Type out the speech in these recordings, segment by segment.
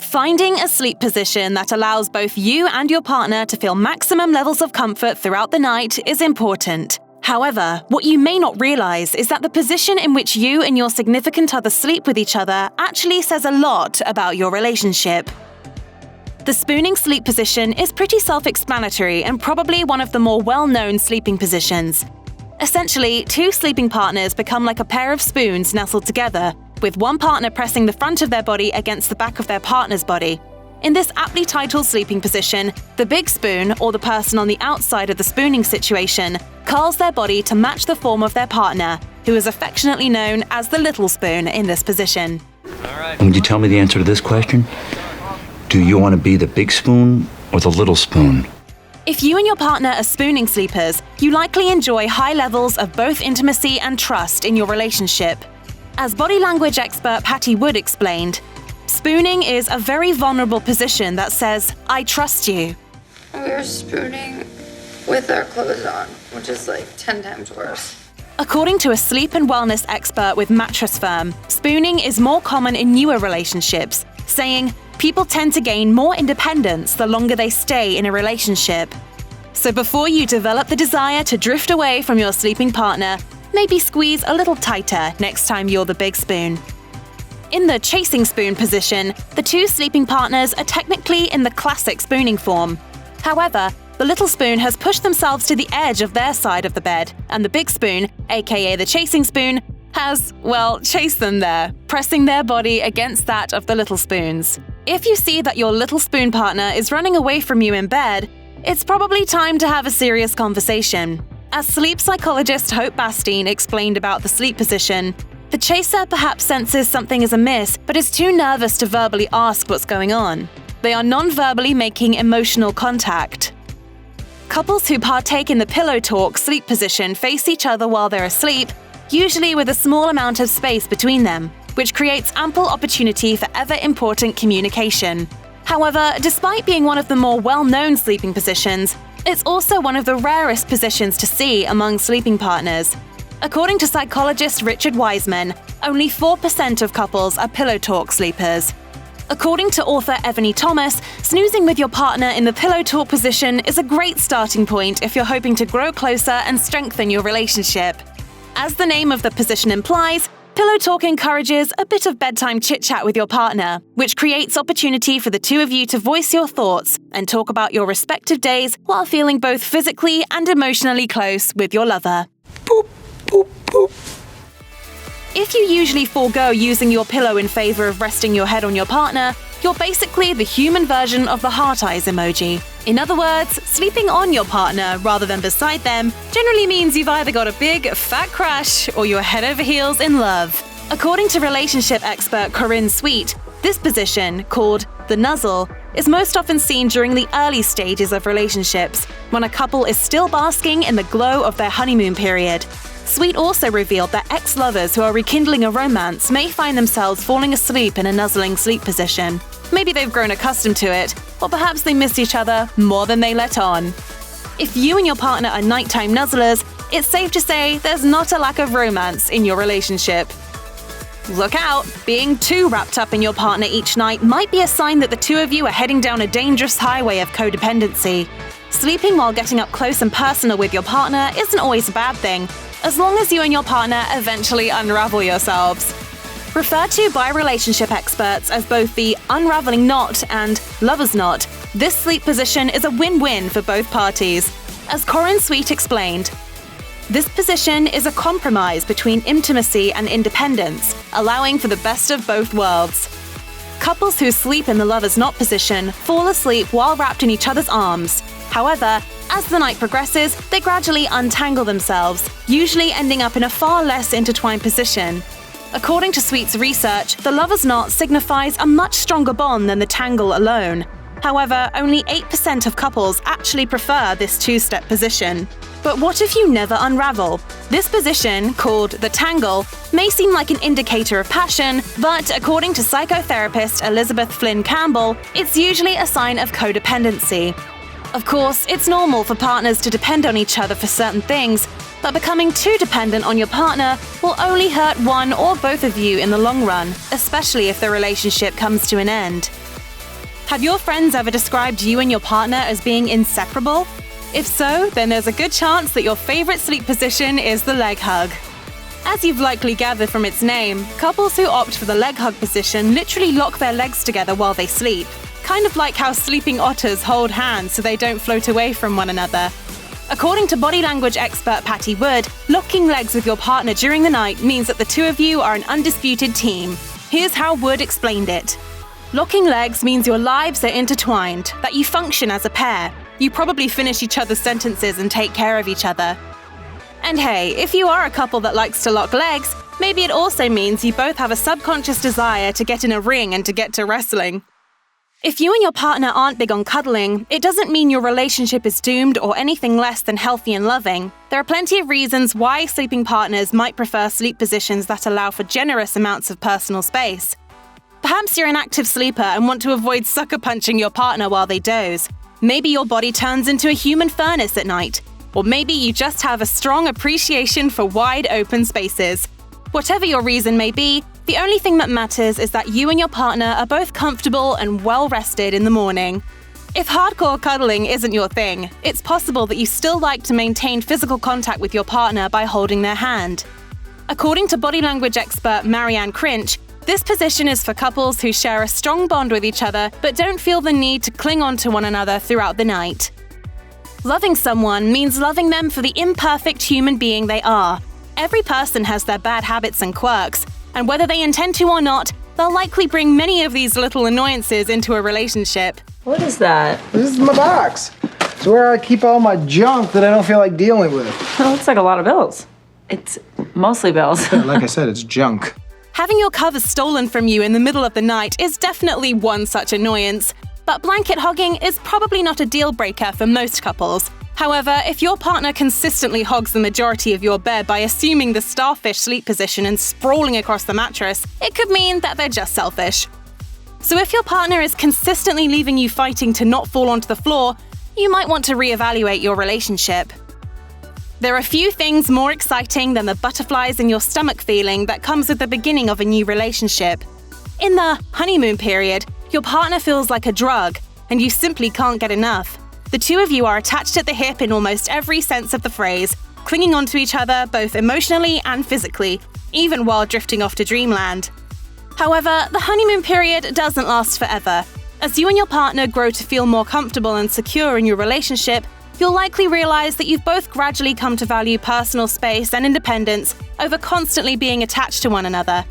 Finding a sleep position that allows both you and your partner to feel maximum levels of comfort throughout the night is important. However, what you may not realize is that the position in which you and your significant other sleep with each other actually says a lot about your relationship. The spooning sleep position is pretty self-explanatory and probably one of the more well-known sleeping positions. Essentially, two sleeping partners become like a pair of spoons nestled together, with one partner pressing the front of their body against the back of their partner's body. In this aptly titled sleeping position, the big spoon, or the person on the outside of the spooning situation, curls their body to match the form of their partner, who is affectionately known as the little spoon in this position. Would you tell me the answer to this question? Do you want to be the big spoon or the little spoon? If you and your partner are spooning sleepers, you likely enjoy high levels of both intimacy and trust in your relationship. As body language expert Patty Wood explained, spooning is a very vulnerable position that says, "I trust you." We were spooning with our clothes on, which is like 10 times worse. According to a sleep and wellness expert with Mattress Firm, spooning is more common in newer relationships, saying people tend to gain more independence the longer they stay in a relationship. So before you develop the desire to drift away from your sleeping partner, maybe squeeze a little tighter next time you're the big spoon. In the chasing spoon position, the two sleeping partners are technically in the classic spooning form. However, the little spoon has pushed themselves to the edge of their side of the bed, and the big spoon, aka the chasing spoon, has, well, chased them there, pressing their body against that of the little spoons. If you see that your little spoon partner is running away from you in bed, it's probably time to have a serious conversation. As sleep psychologist Hope Bastine explained about the sleep position, the chaser perhaps senses something is amiss but is too nervous to verbally ask what's going on. They are non-verbally making emotional contact. Couples who partake in the pillow talk sleep position face each other while they're asleep, usually with a small amount of space between them, which creates ample opportunity for ever-important communication. However, despite being one of the more well-known sleeping positions, it's also one of the rarest positions to see among sleeping partners. According to psychologist Richard Wiseman, only 4% of couples are pillow talk sleepers. According to author Ebony Thomas, snoozing with your partner in the pillow talk position is a great starting point if you're hoping to grow closer and strengthen your relationship. As the name of the position implies, pillow talk encourages a bit of bedtime chit-chat with your partner, which creates opportunity for the two of you to voice your thoughts and talk about your respective days while feeling both physically and emotionally close with your lover. Boop, boop, boop. If you usually forego using your pillow in favor of resting your head on your partner, you're basically the human version of the heart eyes emoji. In other words, sleeping on your partner rather than beside them generally means you've either got a big, fat crush or you're head over heels in love. According to relationship expert Corinne Sweet, this position, called the Nuzzle, is most often seen during the early stages of relationships, when a couple is still basking in the glow of their honeymoon period. Sweet also revealed that ex-lovers who are rekindling a romance may find themselves falling asleep in a nuzzling sleep position. Maybe they've grown accustomed to it, or perhaps they miss each other more than they let on. If you and your partner are nighttime nuzzlers, it's safe to say there's not a lack of romance in your relationship. Look out! Being too wrapped up in your partner each night might be a sign that the two of you are heading down a dangerous highway of codependency. Sleeping while getting up close and personal with your partner isn't always a bad thing, as long as you and your partner eventually unravel yourselves. Referred to by relationship experts as both the unraveling knot and lover's knot, this sleep position is a win-win for both parties. As Corinne Sweet explained, this position is a compromise between intimacy and independence, allowing for the best of both worlds. Couples who sleep in the lover's knot position fall asleep while wrapped in each other's arms. However, as the night progresses, they gradually untangle themselves, usually ending up in a far less intertwined position. According to Sweet's research, the lover's knot signifies a much stronger bond than the tangle alone. However, only 8% of couples actually prefer this two-step position. But what if you never unravel? This position, called the tangle, may seem like an indicator of passion, but according to psychotherapist Elizabeth Flynn Campbell, it's usually a sign of codependency. Of course, it's normal for partners to depend on each other for certain things, but becoming too dependent on your partner will only hurt one or both of you in the long run, especially if the relationship comes to an end. Have your friends ever described you and your partner as being inseparable? If so, then there's a good chance that your favorite sleep position is the leg hug. As you've likely gathered from its name, couples who opt for the leg hug position literally lock their legs together while they sleep, kind of like how sleeping otters hold hands so they don't float away from one another. According to body language expert Patty Wood, locking legs with your partner during the night means that the two of you are an undisputed team. Here's how Wood explained it. Locking legs means your lives are intertwined, that you function as a pair. You probably finish each other's sentences and take care of each other. And hey, if you are a couple that likes to lock legs, maybe it also means you both have a subconscious desire to get in a ring and to get to wrestling. If you and your partner aren't big on cuddling, it doesn't mean your relationship is doomed or anything less than healthy and loving. There are plenty of reasons why sleeping partners might prefer sleep positions that allow for generous amounts of personal space. Perhaps you're an active sleeper and want to avoid sucker punching your partner while they doze. Maybe your body turns into a human furnace at night. Or maybe you just have a strong appreciation for wide open spaces. Whatever your reason may be, the only thing that matters is that you and your partner are both comfortable and well rested in the morning. If hardcore cuddling isn't your thing, it's possible that you still like to maintain physical contact with your partner by holding their hand. According to body language expert Marianne Crinch, this position is for couples who share a strong bond with each other but don't feel the need to cling on to one another throughout the night. Loving someone means loving them for the imperfect human being they are. Every person has their bad habits and quirks, and whether they intend to or not, they'll likely bring many of these little annoyances into a relationship. What is that? This is my box. It's where I keep all my junk that I don't feel like dealing with. It looks like a lot of bills. It's mostly bills. Like I said, it's junk. Having your covers stolen from you in the middle of the night is definitely one such annoyance. But blanket hogging is probably not a deal breaker for most couples. However, if your partner consistently hogs the majority of your bed by assuming the starfish sleep position and sprawling across the mattress, it could mean that they're just selfish. So if your partner is consistently leaving you fighting to not fall onto the floor, you might want to reevaluate your relationship. There are few things more exciting than the butterflies in your stomach feeling that comes with the beginning of a new relationship. In the honeymoon period, your partner feels like a drug, and you simply can't get enough. The two of you are attached at the hip in almost every sense of the phrase, clinging onto each other both emotionally and physically, even while drifting off to dreamland. However, the honeymoon period doesn't last forever. As you and your partner grow to feel more comfortable and secure in your relationship, you'll likely realize that you've both gradually come to value personal space and independence over constantly being attached to one another.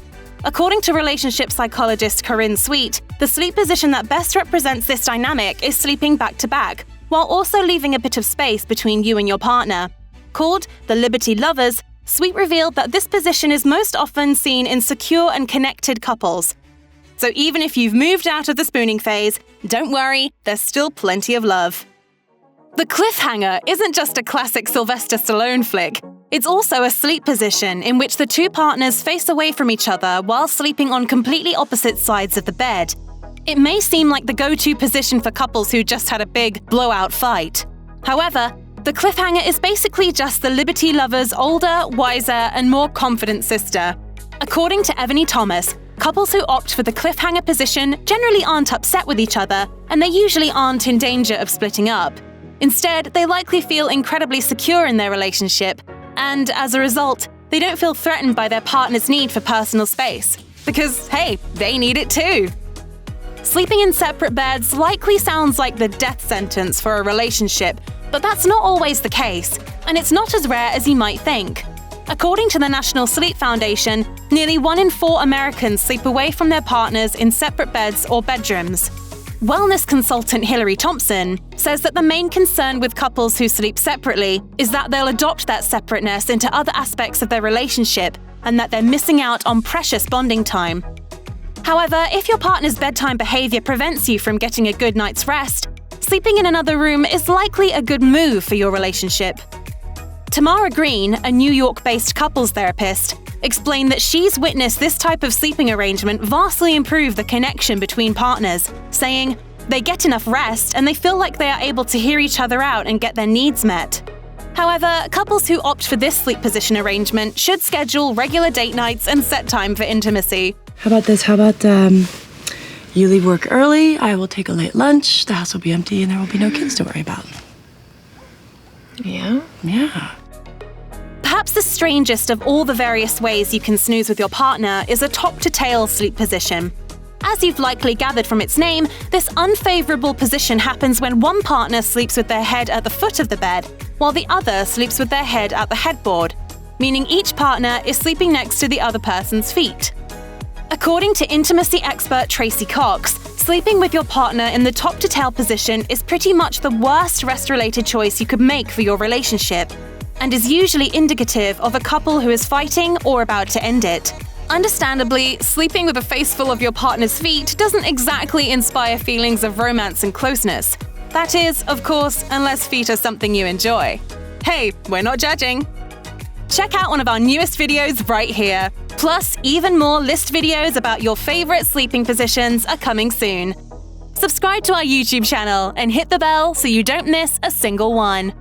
According to relationship psychologist Corinne Sweet, the sleep position that best represents this dynamic is sleeping back to back, while also leaving a bit of space between you and your partner. Called the Liberty Lovers, Sweet revealed that this position is most often seen in secure and connected couples. So even if you've moved out of the spooning phase, don't worry, there's still plenty of love. The cliffhanger isn't just a classic Sylvester Stallone flick. It's also a sleep position in which the two partners face away from each other while sleeping on completely opposite sides of the bed. It may seem like the go-to position for couples who just had a big, blowout fight. However, the cliffhanger is basically just the Liberty Lover's older, wiser, and more confident sister. According to Ebony Thomas, couples who opt for the cliffhanger position generally aren't upset with each other, and they usually aren't in danger of splitting up. Instead, they likely feel incredibly secure in their relationship, and as a result, they don't feel threatened by their partner's need for personal space. Because, hey, they need it too. Sleeping in separate beds likely sounds like the death sentence for a relationship, but that's not always the case, and it's not as rare as you might think. According to the National Sleep Foundation, nearly 1 in 4 Americans sleep away from their partners in separate beds or bedrooms. Wellness consultant Hilary Thompson says that the main concern with couples who sleep separately is that they'll adopt that separateness into other aspects of their relationship and that they're missing out on precious bonding time. However, if your partner's bedtime behavior prevents you from getting a good night's rest, sleeping in another room is likely a good move for your relationship. Tamara Green, a New York-based couples therapist, explained that she's witnessed this type of sleeping arrangement vastly improve the connection between partners, saying, "They get enough rest and they feel like they are able to hear each other out and get their needs met." However, couples who opt for this sleep position arrangement should schedule regular date nights and set time for intimacy. How about this? How about You leave work early, I will take a late lunch, the house will be empty, and there will be no kids to worry about. Yeah? Yeah. Perhaps the strangest of all the various ways you can snooze with your partner is a top-to-tail sleep position. As you've likely gathered from its name, this unfavorable position happens when one partner sleeps with their head at the foot of the bed, while the other sleeps with their head at the headboard, meaning each partner is sleeping next to the other person's feet. According to intimacy expert Tracy Cox, sleeping with your partner in the top-to-tail position is pretty much the worst rest-related choice you could make for your relationship, and is usually indicative of a couple who is fighting or about to end it. Understandably, sleeping with a face full of your partner's feet doesn't exactly inspire feelings of romance and closeness. That is, of course, unless feet are something you enjoy. Hey, we're not judging. Check out one of our newest videos right here. Plus, even more list videos about your favorite sleeping positions are coming soon. Subscribe to our YouTube channel and hit the bell so you don't miss a single one.